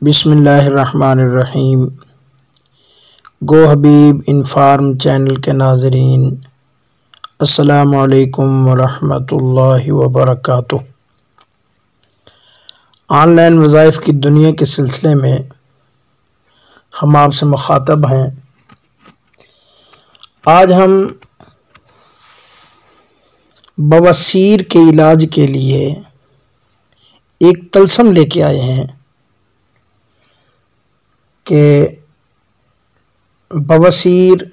بسم اللہ الرحمن الرحیم۔ گو حبیب انفارم چینل کے ناظرین، السلام علیکم ورحمۃ اللہ وبرکاتہ۔ آن لائن وظائف کی دنیا کے سلسلے میں ہم آپ سے مخاطب ہیں۔ آج ہم بواسیر کے علاج کے لیے ایک طلسم لے کے آئے ہیں کہ بواسیر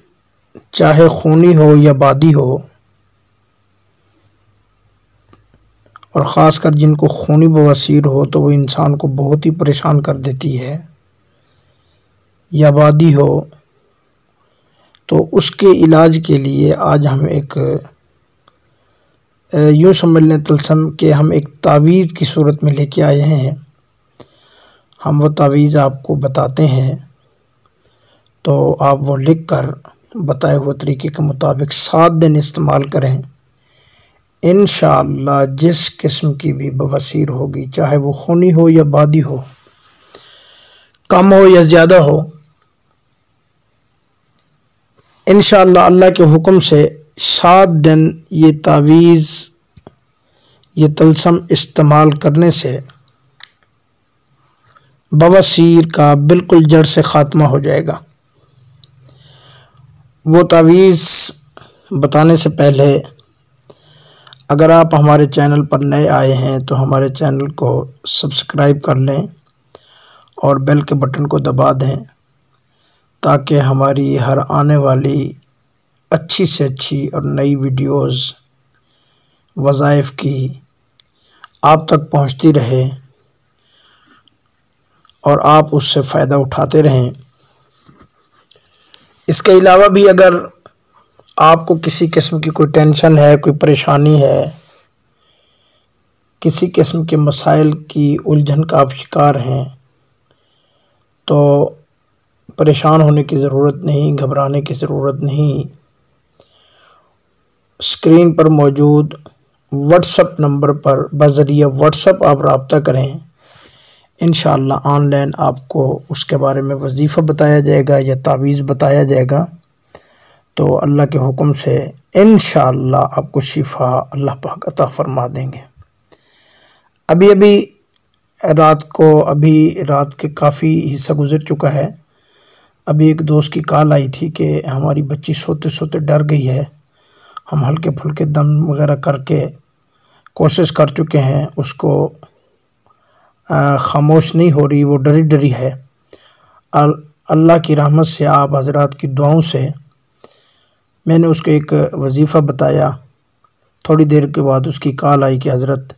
چاہے خونی ہو یا بادی ہو، اور خاص کر جن کو خونی بواسیر ہو تو وہ انسان کو بہت ہی پریشان کر دیتی ہے، یا بادی ہو، تو اس کے علاج کے لیے آج ہم ایک یوں سمجھ لیں طلسم کہ ہم ایک تعویذ کی صورت میں لے کے آئے ہیں۔ ہم وہ تعویذ آپ کو بتاتے ہیں تو آپ وہ لکھ کر بتائے ہوئے طریقے کے مطابق 7 دن استعمال کریں۔ انشاءاللہ جس قسم کی بھی بواسیر ہوگی، چاہے وہ خونی ہو یا بادی ہو، کم ہو یا زیادہ ہو، انشاءاللہ اللہ کے حکم سے 7 دن یہ تعویذ، یہ طلسم استعمال کرنے سے بواسیر کا بالکل جڑ سے خاتمہ ہو جائے گا۔ وہ تعویذ بتانے سے پہلے اگر آپ ہمارے چینل پر نئے آئے ہیں تو ہمارے چینل کو سبسکرائب کر لیں اور بیل کے بٹن کو دبا دیں، تاکہ ہماری ہر آنے والی اچھی سے اچھی اور نئی ویڈیوز وظائف کی آپ تک پہنچتی رہے اور آپ اس سے فائدہ اٹھاتے رہیں۔ اس کے علاوہ بھی اگر آپ کو کسی قسم کی کوئی ٹینشن ہے، کوئی پریشانی ہے، کسی قسم کے مسائل کی الجھن کا آپ شکار ہیں، تو پریشان ہونے کی ضرورت نہیں، گھبرانے کی ضرورت نہیں۔ اسکرین پر موجود واٹس ایپ نمبر پر بذریعہ واٹس ایپ آپ رابطہ کریں، انشاءاللہ آن لائن آپ کو اس کے بارے میں وظیفہ بتایا جائے گا یا تعویذ بتایا جائے گا، تو اللہ کے حکم سے انشاءاللہ آپ کو شفا اللہ پاک عطا فرما دیں گے۔ ابھی رات کے کافی حصہ گزر چکا ہے۔ ابھی ایک دوست کی کال آئی تھی کہ ہماری بچی سوتے سوتے ڈر گئی ہے۔ ہم ہلکے پھلکے دم وغیرہ کر کے کوشش کر چکے ہیں، اس کو خاموش نہیں ہو رہی، وہ ڈری ڈری ہے۔ اللہ کی رحمت سے، آپ حضرات کی دعاؤں سے میں نے اس کو ایک وظیفہ بتایا۔ تھوڑی دیر کے بعد اس کی کال آئی کہ حضرت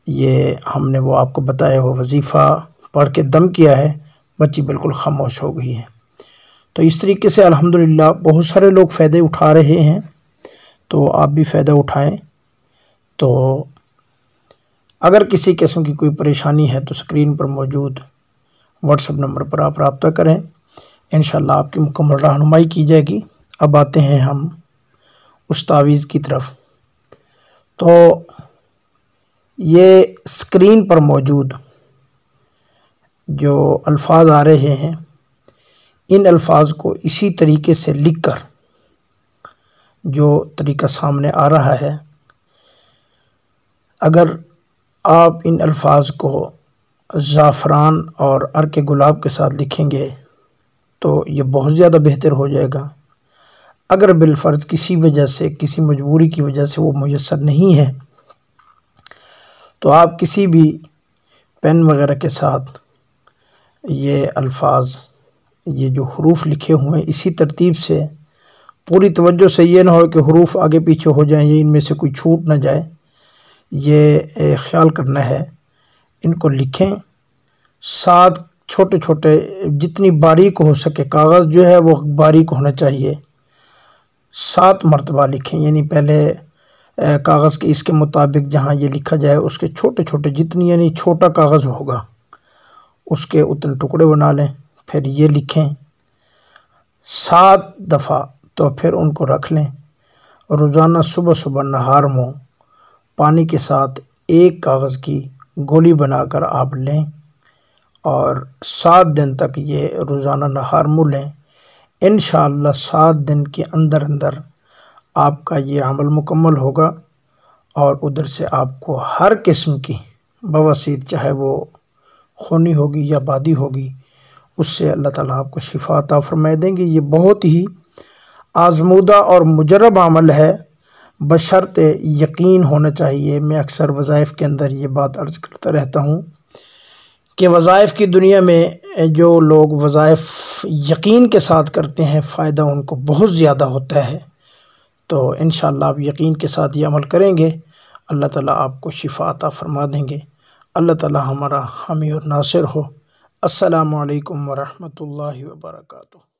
یہ ہم نے وہ آپ کو بتایا وہ وظیفہ پڑھ کے دم کیا ہے، بچی بالکل خاموش ہو گئی ہے۔ تو اس طریقے سے الحمدللہ بہت سارے لوگ فائدے اٹھا رہے ہیں، تو آپ بھی فائدہ اٹھائیں۔ تو اگر کسی قسم کی کوئی پریشانی ہے تو اسکرین پر موجود واٹس ایپ نمبر پر آپ رابطہ کریں، انشاءاللہ آپ کی مکمل رہنمائی کی جائے گی۔ اب آتے ہیں ہم اس تعویذ کی طرف۔ تو یہ اسکرین پر موجود جو الفاظ آ رہے ہیں، ان الفاظ کو اسی طریقے سے لکھ کر، جو طریقہ سامنے آ رہا ہے، اگر آپ ان الفاظ کو زعفران اور عرق گلاب کے ساتھ لکھیں گے تو یہ بہت زیادہ بہتر ہو جائے گا۔ اگر بالفرض کسی وجہ سے، کسی مجبوری کی وجہ سے وہ میسر نہیں ہے، تو آپ کسی بھی پین وغیرہ کے ساتھ یہ الفاظ، یہ جو حروف لکھے ہوئے ہیں، اسی ترتیب سے پوری توجہ سے، یہ نہ ہو کہ حروف آگے پیچھے ہو جائیں، یہ ان میں سے کوئی چھوٹ نہ جائے، یہ خیال کرنا ہے۔ ان کو لکھیں، ساتھ چھوٹے چھوٹے جتنی باریک ہو سکے، کاغذ جو ہے وہ باریک ہونا چاہیے، 7 مرتبہ لکھیں، یعنی پہلے کاغذ کے اس کے مطابق جہاں یہ لکھا جائے اس کے چھوٹے چھوٹے، جتنی یعنی چھوٹا کاغذ ہوگا اس کے اتنے ٹکڑے بنا لیں، پھر یہ لکھیں 7 دفعہ، تو پھر ان کو رکھ لیں۔ روزانہ صبح صبح نہار منہ پانی کے ساتھ ایک کاغذ کی گولی بنا کر آپ لیں اور 7 دن تک یہ روزانہ نہار منہ لیں، انشاءاللہ 7 دن کے اندر اندر آپ کا یہ عمل مکمل ہوگا، اور ادھر سے آپ کو ہر قسم کی بواسیر، چاہے وہ خونی ہوگی یا بادی ہوگی، اس سے اللہ تعالیٰ آپ کو شفا عطا فرمائے دیں گے۔ یہ بہت ہی آزمودہ اور مجرب عمل ہے، بشرط یقین ہونا چاہیے۔ میں اکثر وظائف کے اندر یہ بات عرض کرتا رہتا ہوں کہ وظائف کی دنیا میں جو لوگ وظائف یقین کے ساتھ کرتے ہیں، فائدہ ان کو بہت زیادہ ہوتا ہے۔ تو انشاءاللہ آپ یقین کے ساتھ یہ عمل کریں گے، اللہ تعالیٰ آپ کو شفا عطا فرما دیں گے۔ اللہ تعالیٰ ہمارا حامی اور ناصر ہو۔ السلام علیکم ورحمۃ اللہ وبرکاتہ۔